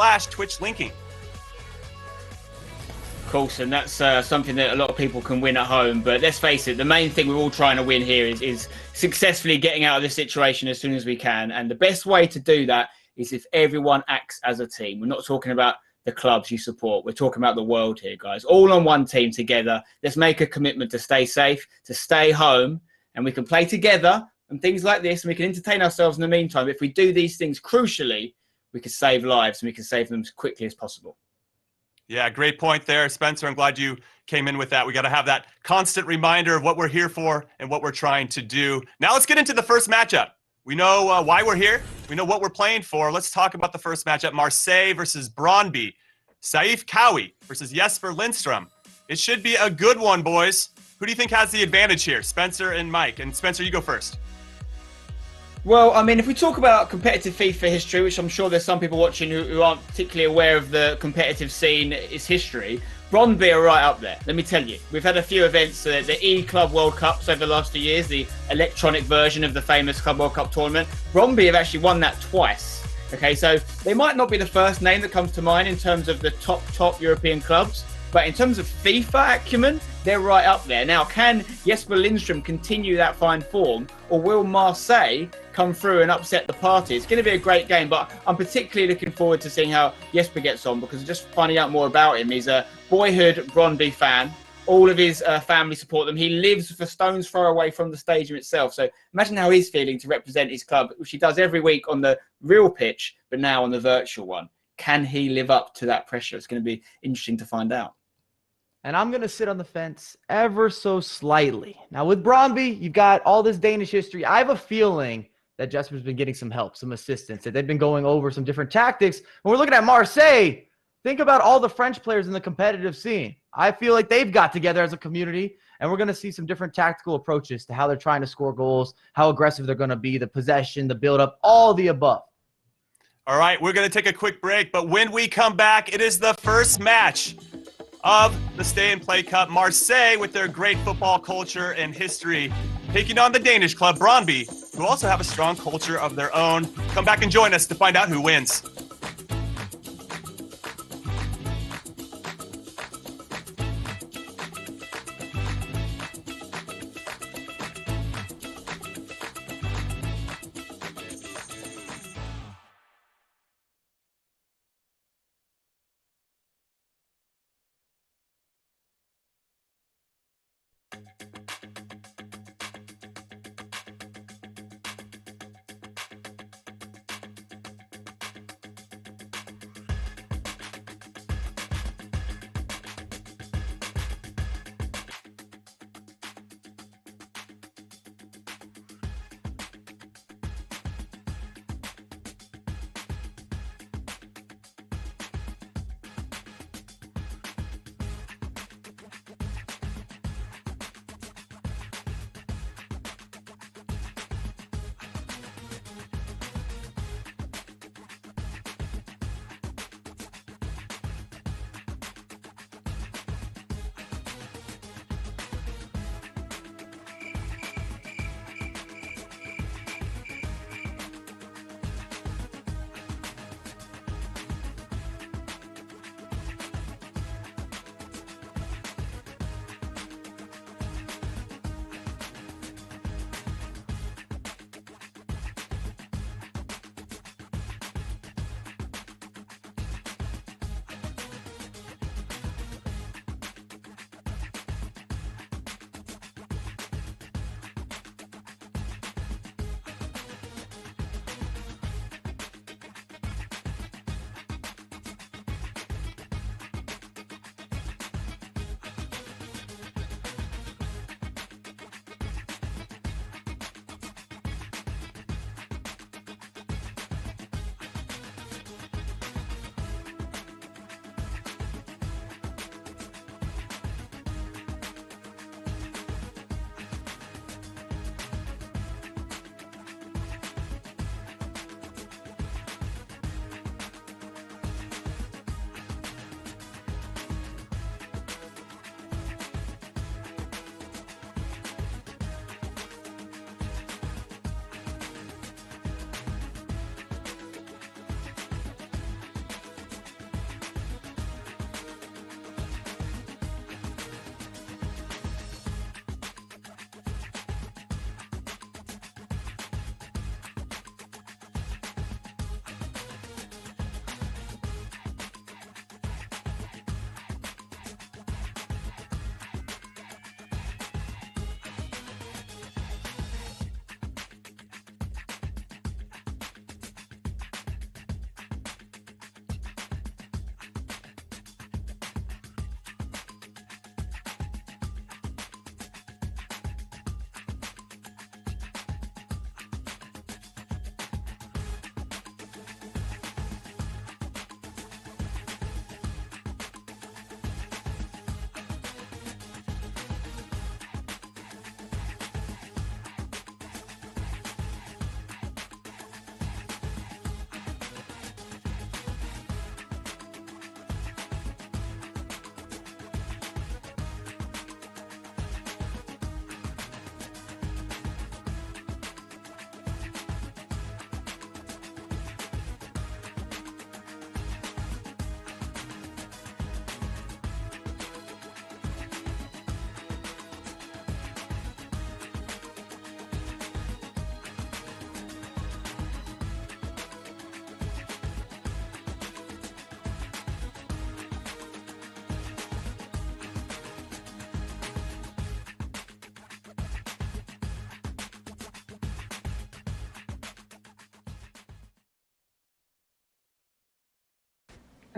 FIFA.com/Twitch linking. Of course, and that's something that a lot of people can win at home. But let's face it, the main thing we're all trying to win here is successfully getting out of this situation as soon as we can. And the best way to do that is if everyone acts as a team. We're not talking about the clubs you support. We're talking about the world here, guys. All on one team together. Let's make a commitment to stay safe, to stay home, and we can play together and things like this, and we can entertain ourselves in the meantime. If we do these things, crucially, we can save lives, and we can save them as quickly as possible. Yeah, great point there, Spencer. I'm glad you came in with that. We got to have that constant reminder of what we're here for and what we're trying to do. Now let's get into the first matchup. We know why we're here. We know what we're playing for. Let's talk about the first matchup, Marseille versus Brøndby. Saif Kawi versus Jesper Lindstrom. It should be a good one, boys. Who do you think has the advantage here, Spencer and Mike? And Spencer, you go first. Well, I mean, if we talk about competitive FIFA history, which I'm sure there's some people watching who aren't particularly aware of the competitive scene, its history, Brøndby are right up there. Let me tell you, we've had a few events, the E-Club World Cups over the last few years, the electronic version of the famous Club World Cup tournament. Brøndby have actually won that twice. Okay, so they might not be the first name that comes to mind in terms of the top European clubs, but in terms of FIFA acumen, they're right up there. Now, can Jesper Lindstrom continue that fine form, or will Marseille come through and upset the party? It's going to be a great game, but I'm particularly looking forward to seeing how Jesper gets on, because just finding out more about him. He's a boyhood Brøndby fan. All of his family support them. He lives for stone's throw away from the stadium itself. So imagine how he's feeling to represent his club, which he does every week on the real pitch, but now on the virtual one. Can he live up to that pressure? It's going to be interesting to find out. And I'm going to sit on the fence ever so slightly. Now, with Brøndby, you've got all this Danish history. I have a feeling that Jesper's been getting some help, some assistance, that they've been going over some different tactics. When we're looking at Marseille, think about all the French players in the competitive scene. I feel like they've got together as a community, and we're going to see some different tactical approaches to how they're trying to score goals, how aggressive they're going to be, the possession, the build-up, all the above. All right, we're going to take a quick break, but when we come back, it is the first match of the Stay and Play Cup. Marseille, with their great football culture and history, taking on the Danish club Brøndby, who also have a strong culture of their own. Come back and join us to find out who wins.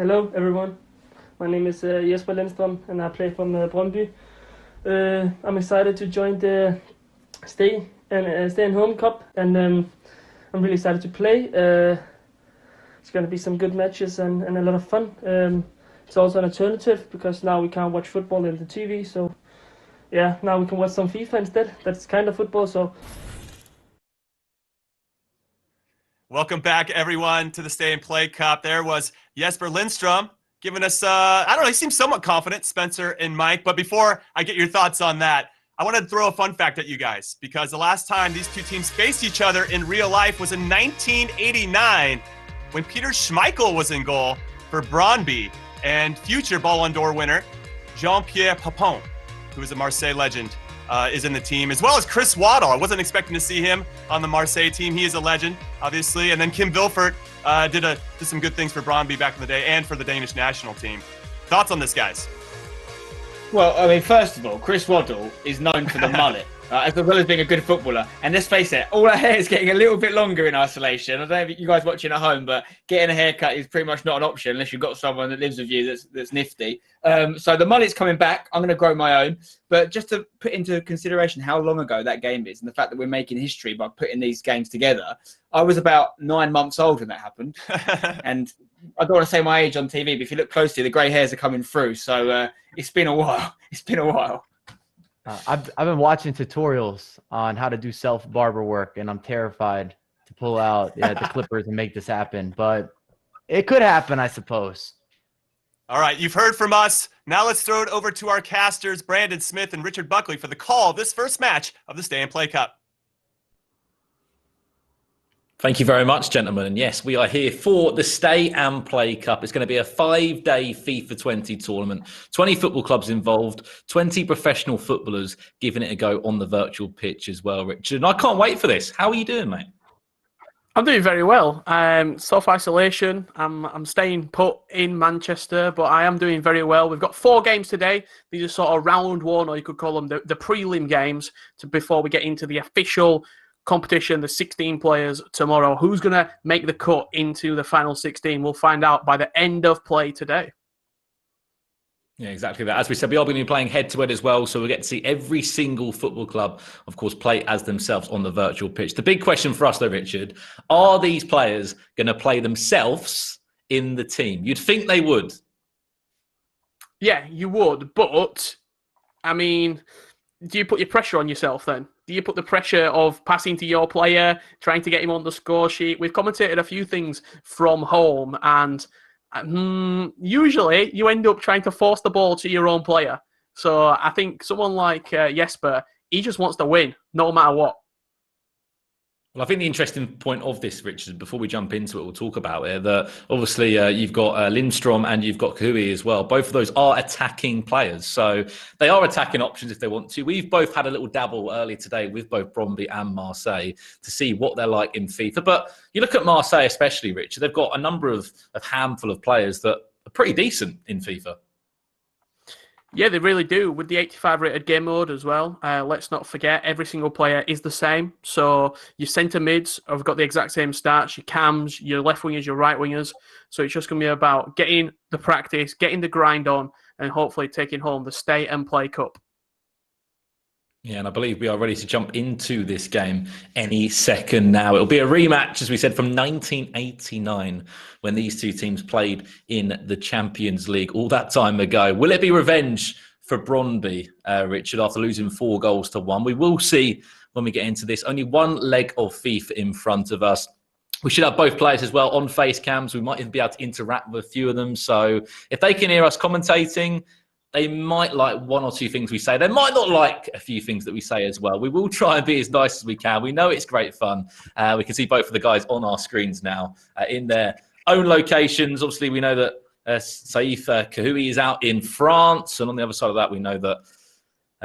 Hello, everyone. My name is Jesper Lindstrøm, and I play from Brøndby. I'm excited to join the Stay and Home Cup, and I'm really excited to play. It's going to be some good matches and a lot of fun. It's also an alternative because now we can't watch football in the TV, so yeah, now we can watch some FIFA instead. That's kind of football, so. Welcome back, everyone, to the Stay and Play Cup. There was Jesper Lindstrøm giving us, I don't know, he seems somewhat confident, Spencer and Mike. But before I get your thoughts on that, I want to throw a fun fact at you guys, because the last time these two teams faced each other in real life was in 1989 when Peter Schmeichel was in goal for Brøndby, and future Ballon d'Or winner Jean-Pierre Papin, who is a Marseille legend, is in the team, as well as Chris Waddle. I wasn't expecting to see him on the Marseille team. He is a legend, obviously. And then Kim Vilfort did some good things for Brøndby back in the day and for the Danish national team. Thoughts on this, guys? Well, I mean, first of all, Chris Waddle is known for the mullet, as well as being a good footballer. And let's face it, all our hair is getting a little bit longer in isolation. I don't know if you guys watching at home, but getting a haircut is pretty much not an option unless you've got someone that lives with you that's nifty. So the mullet's coming back. I'm going to grow my own. But just to put into consideration how long ago that game is and the fact that we're making history by putting these games together, I was about 9 months old when that happened. And I don't want to say my age on TV, but if you look closely, the grey hairs are coming through. So it's been a while. It's been a while. I've been watching tutorials on how to do self-barber work, and I'm terrified to pull out the clippers and make this happen. But it could happen, I suppose. All right, you've heard from us. Now let's throw it over to our casters, Brandon Smith and Richard Buckley, for the call of this first match of the Stay and Play Cup. Thank you very much, gentlemen. And yes, we are here for the Stay and Play Cup. It's going to be a 5-day FIFA 20 tournament. 20 football clubs involved, 20 professional footballers giving it a go on the virtual pitch as well, Richard. And I can't wait for this. How are you doing, mate? I'm doing very well. Self-isolation. I'm staying put in Manchester, but I am doing very well. We've got 4 games today. These are sort of round one, or you could call them the prelim games, before we get into the official competition, the 16 players tomorrow. Who's going to make the cut into the final 16? We'll find out by the end of play today. Yeah, exactly that. As we said, we are going to be playing head-to-head as well, so we'll get to see every single football club, of course, play as themselves on the virtual pitch. The big question for us, though, Richard, are these players going to play themselves in the team? You'd think they would. Yeah, you would, but, I mean, do you put your pressure on yourself then? Do you put the pressure of passing to your player, trying to get him on the score sheet? We've commentated a few things from home, and usually you end up trying to force the ball to your own player. So I think someone like Jesper, he just wants to win, no matter what. Well, I think the interesting point of this, Richard, before we jump into it, we'll talk about it, that obviously you've got Lindstrøm and you've got Bahoui as well. Both of those are attacking players. So they are attacking options if they want to. We've both had a little dabble earlier today with both Brøndby and Marseille to see what they're like in FIFA. But you look at Marseille especially, Richard, they've got a number of handful of players that are pretty decent in FIFA. Yeah, they really do, with the 85 rated game mode as well. Let's not forget, every single player is the same. So your centre mids have got the exact same stats, your cams, your left wingers, your right wingers. So it's just going to be about getting the practice, getting the grind on, and hopefully taking home the Stay and Play Cup. Yeah, and I believe we are ready to jump into this game any second now. It'll be a rematch, as we said, from 1989 when these two teams played in the Champions League all that time ago. Will it be revenge for Brøndby, Richard, after losing 4-1? We will see when we get into this. Only one leg of FIFA in front of us. We should have both players as well on face cams. We might even be able to interact with a few of them. So if they can hear us commentating, they might like one or two things we say. They might not like a few things that we say as well. We will try and be as nice as we can. We know it's great fun. We can see both of the guys on our screens now in their own locations. Obviously, we know that Saif Bahoui is out in France. And on the other side of that, we know that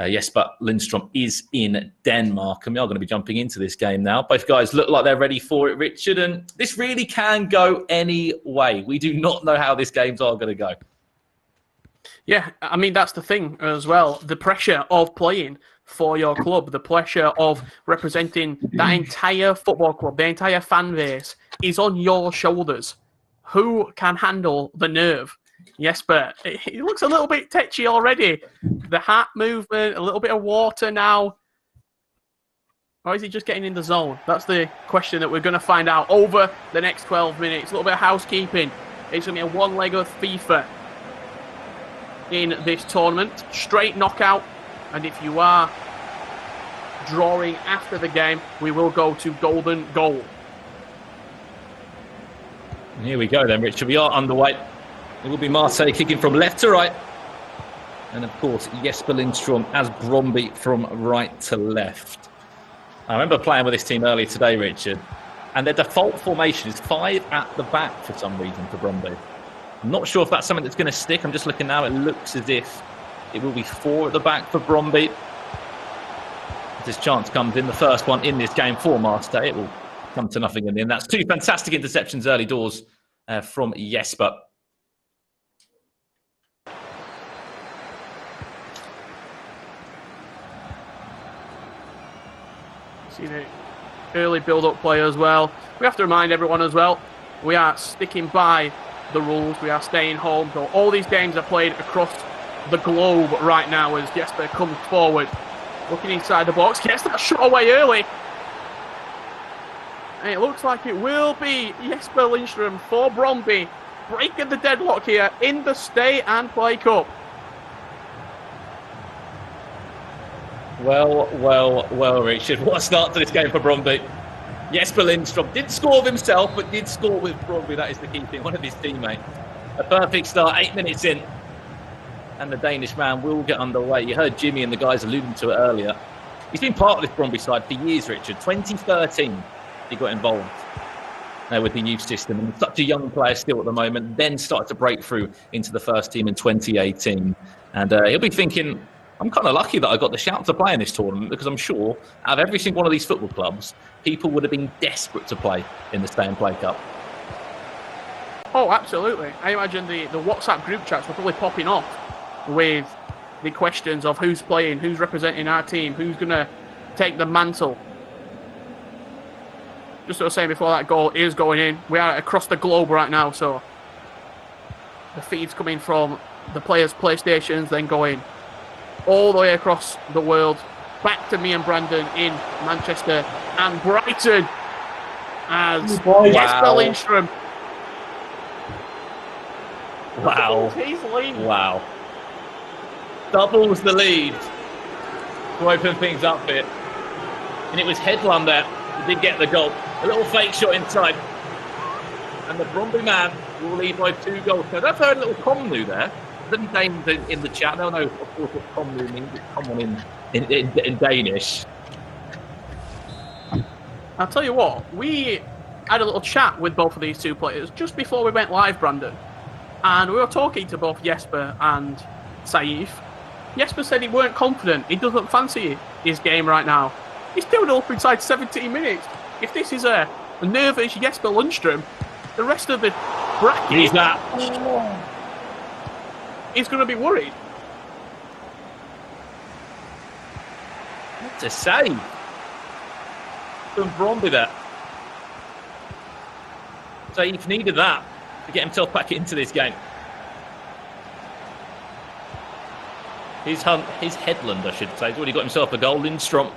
Jesper Lindstrøm is in Denmark. And we are going to be jumping into this game now. Both guys look like they're ready for it, Richard. And this really can go any way. We do not know how this game's all going to go. Yeah, I mean, that's the thing as well. The pressure of playing for your club, the pressure of representing that entire football club, the entire fan base is on your shoulders. who can handle the nerve? Jesper, he looks a little bit tetchy already. The heart movement, a little bit of water now. Or is he just getting in the zone? That's the question that we're going to find out over the next 12 minutes. A little bit of housekeeping. It's going to be a one-leg of FIFA in this tournament. Straight knockout. And if you are drawing after the game, we will go to golden goal. Here we go then, Richard. We are underway. It will be Marseille kicking from left to right. And of course, Jesper Lindstrom as Bromby from right to left. I remember playing with this team earlier today, Richard, and their default formation is 5 at the back for some reason for Bromby. I'm not sure if that's something that's going to stick. I'm just looking now. It looks as if it will be 4 at the back for Bromby. This chance comes in, the first one in this game for Marseille. It will come to nothing in the end. That's 2 fantastic interceptions early doors from Jesper. See the early build-up play as well. We have to remind everyone as well, we are sticking by the rules. We are staying home. So all these games are played across the globe right now as Jesper comes forward. Looking inside the box, gets that shot away early. And it looks like it will be Jesper Lindstrom for Bromby, breaking the deadlock here in the Stay and Play Cup. Well, Richard. What a start to this game for Bromby. Jesper Lindstrom did score himself, but did score with Bromby. That is the key thing. One of his teammates. A perfect start, 8 minutes in. And the Danish man will get underway. You heard Jimmy and the guys alluding to it earlier. He's been part of this Bromby side for years, Richard. 2013, he got involved with the youth system. And such a young player still at the moment. Then started to break through into the first team in 2018. And he'll be thinking, I'm kind of lucky that I got the shout to play in this tournament, because I'm sure out of every single one of these football clubs, people would have been desperate to play in the Stay and Play Cup. Oh, absolutely. I imagine the WhatsApp group chats were probably popping off with the questions of who's playing, who's representing our team, who's going to take the mantle. Just as I was saying before, that goal is going in. We are across the globe right now, so the feed's coming from the players' PlayStations, then going all the way across the world, back to me and Brandon in Manchester and Brighton as Jesper Lindstrom. Wow. Doubles the lead to open things up a bit. And it was Hedlund there who did get the goal. A little fake shot inside. And the Bromby man will lead by 2 goals. Now, I've heard a little Comnu there. Didn't name in the chat. They'll know, of course, what Comnu means. It's common in Danish. I'll tell you what, we had a little chat with both of these 2 players just before we went live, Brandon. And we were talking to both Jesper and Saif. Jesper said he weren't confident. He doesn't fancy his game right now. He's 2-0 up inside 17 minutes. If this is a nervous Jesper Lundstrom, the rest of the bracket... He's that. He's going to be worried. What a save from Bromby there. Saif needed that to get himself back into this game. His Hedlund, I should say, he's already got himself a goal. Lindstrom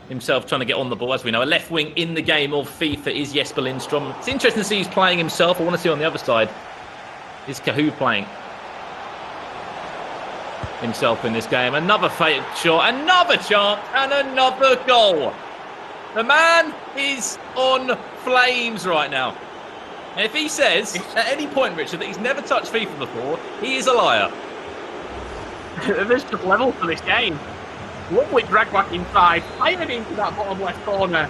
himself trying to get on the ball, as we know. A left wing in the game of FIFA is Jesper Lindstrom. It's interesting to see he's playing himself. I want to see on the other side is Kahoo playing himself in this game. Another fake shot, another chance, and another goal. The man is on flames right now. And if he says at any point, Richard, that he's never touched FIFA before, he is a liar. There's just level for this game. Lovely drag back inside, fired into that bottom left corner.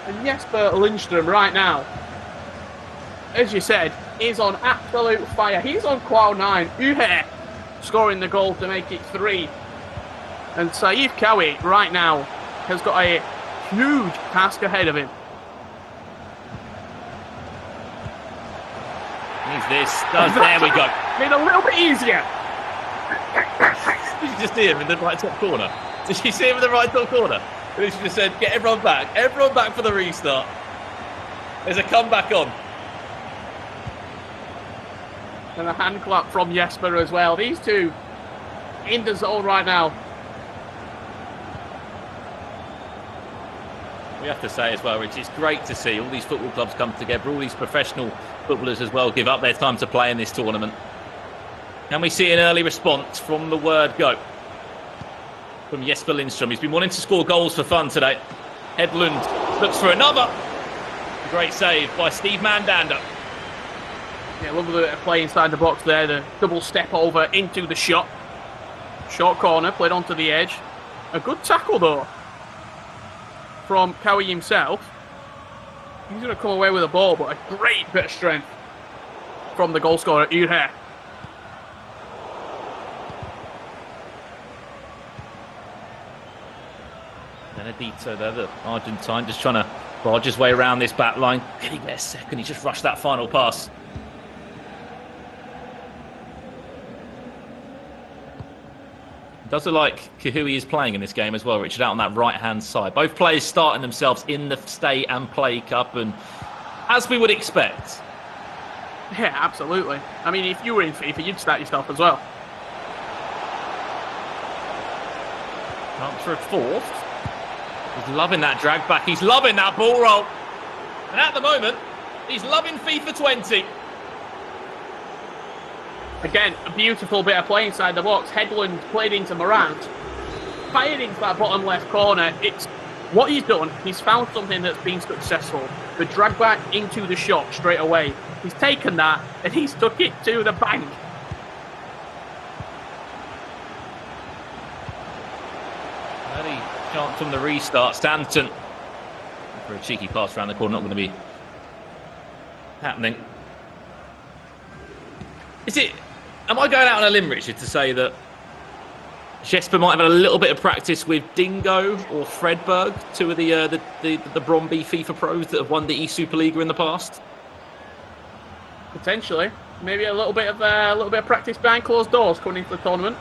And Jesper Lindstrom right now, as you said, is on absolute fire. He's on cloud 9. Uhe scoring the goal to make it 3. And Saif Kawi right now has got a huge task ahead of him. There we go. Made a little bit easier. Did you just see him in the right top corner? Did you see him in the right top corner? And she just said, get everyone back for the restart. There's a comeback on. And a hand clap from Jesper as well. These two in the zone right now. We have to say as well, Rich, it's great to see all these football clubs come together, all these professional footballers as well give up their time to play in this tournament. Can we see an early response from the word go? From Jesper Lindstrom. He's been wanting to score goals for fun today. Hedlund looks for another. Great save by Steve Mandander. Yeah, lovely play inside the box there. The double step over into the shot. Short corner, played onto the edge. A good tackle though from Cowie himself. He's going to come away with the ball, but a great bit of strength from the goal scorer, Uhe. Benedito there, the Argentine, just trying to barge his way around this back line. Getting there second, he just rushed that final pass. Does look like Kahui is playing in this game as well, Richard, out on that right-hand side. Both players starting themselves in the Stay and Play Cup, and as we would expect. Yeah, absolutely. I mean, if you were in FIFA, you'd start yourself as well. Chance for a fourth. He's loving that drag back. He's loving that ball roll. And at the moment, he's loving FIFA 20. Again, a beautiful bit of play inside the box. Hedlund played into Morant, fired into that bottom left corner. It's what he's done. He's found something that's been successful. The drag back into the shot straight away. He's taken that and he's took it to the bank. Early chance from the restart. Stanton for a cheeky pass around the corner. Not going to be happening. Am I going out on a limb, Richard, to say that Jesper might have had a little bit of practice with Dingo or Fredberg, two of the Bromby FIFA pros that have won the E-Superliga in the past? Potentially, maybe a little bit of practice behind closed doors coming into the tournament.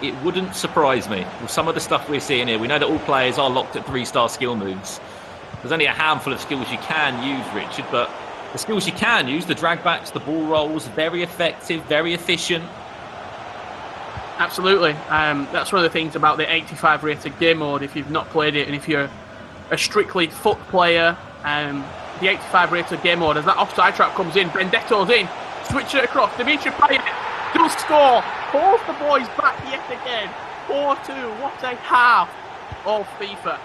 It wouldn't surprise me with some of the stuff we're seeing here. We know that all players are locked at 3-star skill moves. There's only a handful of skills you can use, Richard, but the skills you can use, the drag backs, the ball rolls, very effective, very efficient. Absolutely. That's one of the things about the 85 rated game mode. If you've not played it and if you're a strictly foot player, the 85 rated game mode, as that offside trap comes in, Bendetto's in, switch it across, Dimitri Payet does score, pulls the boys back yet again, 4-2, what a half of FIFA.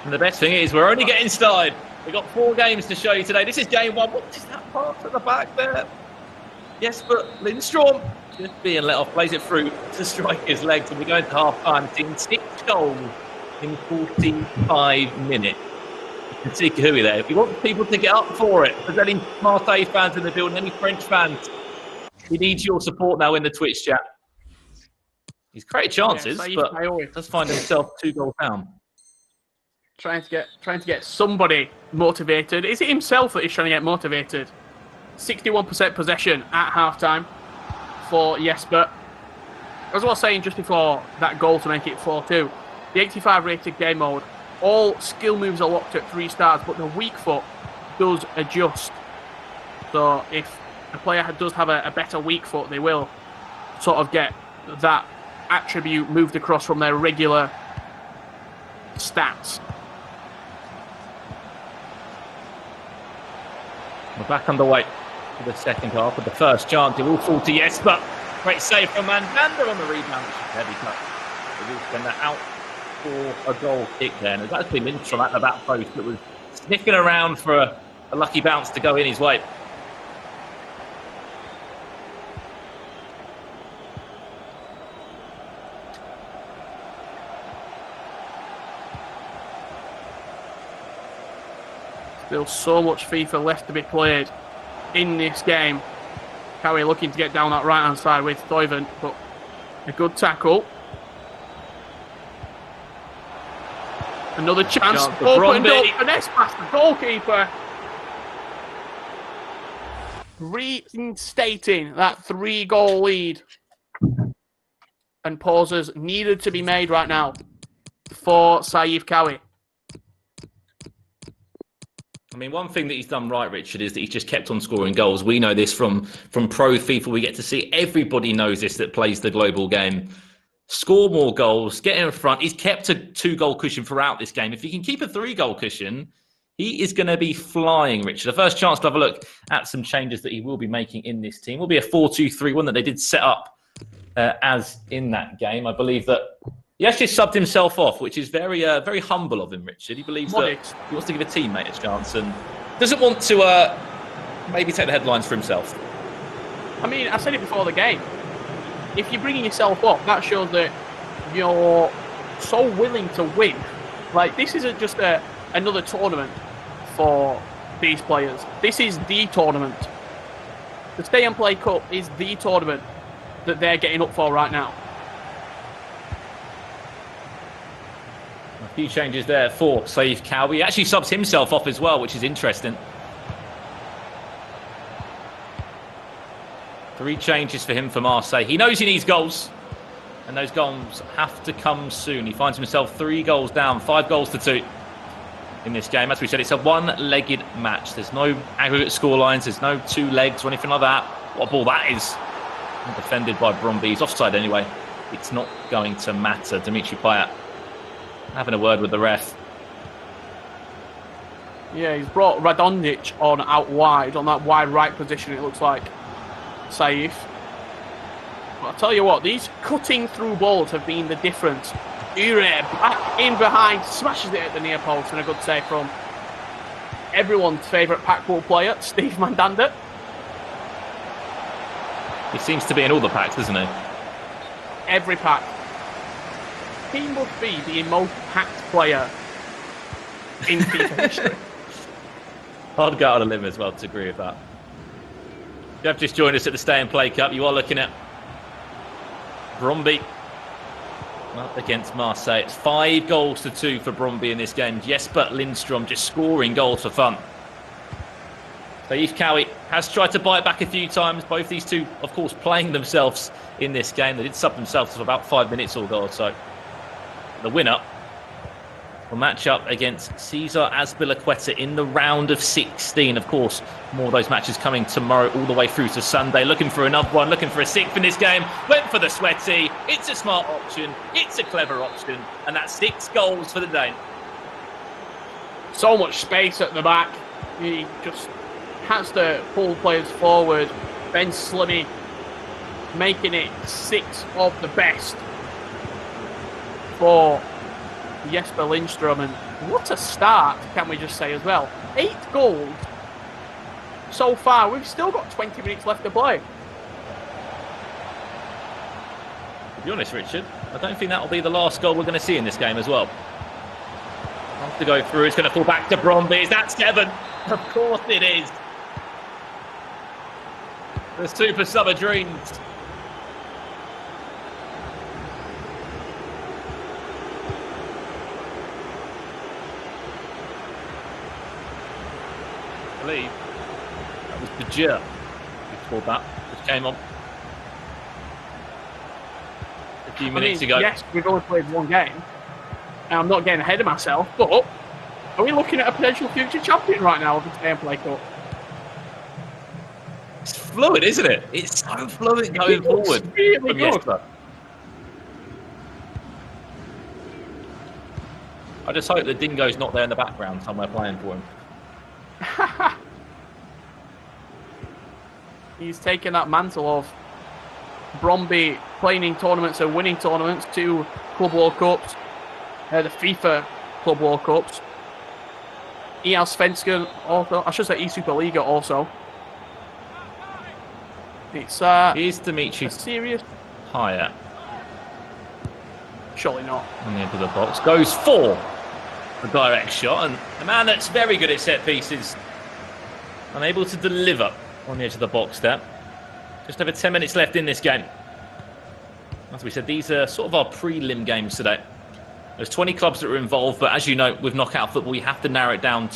And the best thing is, we're only getting started. We've got 4 games to show you today. This is game 1. What is that pass at the back there? Yes, but Lindstrom just being let off, plays it through to striker's legs, and we go into half-time. Team 6 goals in 45 minutes. You can see Kahui there. If you want people to get up for it, if there's any Marseille fans in the building, any French fans, we need your support now in the Twitch chat. He's created chances, but does find himself 2 goals down. Trying to get somebody motivated. Is it himself that he's trying to get motivated? 61% possession at halftime for Jesper. As I was saying just before that goal to make it 4-2, the 85 rated game mode, all skill moves are locked at 3 stars, but the weak foot does adjust. So if a player does have a better weak foot, they will sort of get that attribute moved across from their regular stats. We're back underway for the second half with the first chance. It will fall to Jesper. Great save from Mandander on the rebound, which is heavy cut. They will send that out for a goal kick there. And it's actually Lindstrom at the back post that was sniffing around for a lucky bounce to go in his way. Still so much FIFA left to be played in this game. Cowie looking to get down that right-hand side with Toivonen, but a good tackle. Another chance opened up. Finesse past the goalkeeper. Reinstating that 3-goal lead. And pauses needed to be made right now. for Saif Kawi. I mean, one thing that he's done right, Richard, is that he's just kept on scoring goals. We know this from pro FIFA. We get to see, everybody knows this that plays the global game. Score more goals, get in front. He's kept a 2-goal cushion throughout this game. If he can keep a 3-goal cushion, he is going to be flying, Richard. The first chance to have a look at some changes that he will be making in this team will be a 4-2-3-1 that they did set up as in that game. I believe that he actually subbed himself off, which is very very humble of him, Richard. He believes that he wants to give a teammate a chance and doesn't want to maybe take the headlines for himself. I mean, I said it before the game. If you're bringing yourself up, that shows that you're so willing to win. Like, this isn't just another tournament for these players. This is the tournament. The Stay and Play Cup is the tournament that they're getting up for right now. A few changes there for Saif Kawi. He actually subs himself off as well, which is interesting. 3 changes for him for Marseille. He knows he needs goals, and those goals have to come soon. He finds himself 3 goals down, 5 goals to 2 in this game. As we said, it's a one-legged match. There's no aggregate scorelines. There's no 2 legs or anything like that. What a ball that is. Defended by Bromby. He's offside anyway. It's not going to matter. Dimitri Payet having a word with the ref. Yeah, he's brought Radonjic on out wide, on that wide right position, it looks like. Saif. But I'll tell you what, these cutting through balls have been the difference. Ure back in behind, smashes it at the near post, and a good save from everyone's favourite Packpool player, Steve Mandanda. He seems to be in all the packs, doesn't he? Every pack. He must be the most packed player in FIFA history. I'd go out on a limb as well to agree with that. If you have just joined us at the Stay and Play Cup, you are looking at Bromby up against Marseille. It's 5 goals to 2 for Bromby in this game. Jesper Lindstrom just scoring goals for fun. Saif Kawi has tried to bite back a few times. Both these two, of course, playing themselves in this game. They did sub themselves for about 5 minutes or so. The winner will match up against Cesar Azpilicueta in the round of 16. Of course, more of those matches coming tomorrow all the way through to Sunday. Looking for another one, looking for a 6th in this game. Went for the sweaty. It's a smart option. It's a clever option. And that's 6 goals for the Dane. So much space at the back. He just has to pull players forward. Ben Slimmy making it 6 of the best for Jesper Lindstrom, and what a start, can we just say as well. 8 goals so far. We've still got 20 minutes left to play. To be honest, Richard, I don't think that will be the last goal we're going to see in this game as well. Has to go through. It's going to fall back to Bromby. Is that 7? Of course it is. The Super Summer Dreams. I believe that was the Jir who scored that, which came on a few minutes ago. Yes, we've only played 1 game, and I'm not getting ahead of myself, but are we looking at a potential future champion right now of the Stay and Play Cup? It's fluid, isn't it? It's so fluid going forward. Really good. Jesper. I just hope the Dingo's not there in the background somewhere playing for him. He's taken that mantle of Bromby playing in tournaments and winning tournaments, 2 Club World Cups, the FIFA Club World Cups, Svensken also, I should say E-Superliga also. It's Here's Dimitri serious. Payet Surely not. on the end of the box. Goes for the direct shot, and the man that's very good at set pieces, unable to deliver on the edge of the box there. Just over 10 minutes left in this game. As we said, these are sort of our prelim games today. There's 20 clubs that are involved, but as you know, with knockout football, you have to narrow it down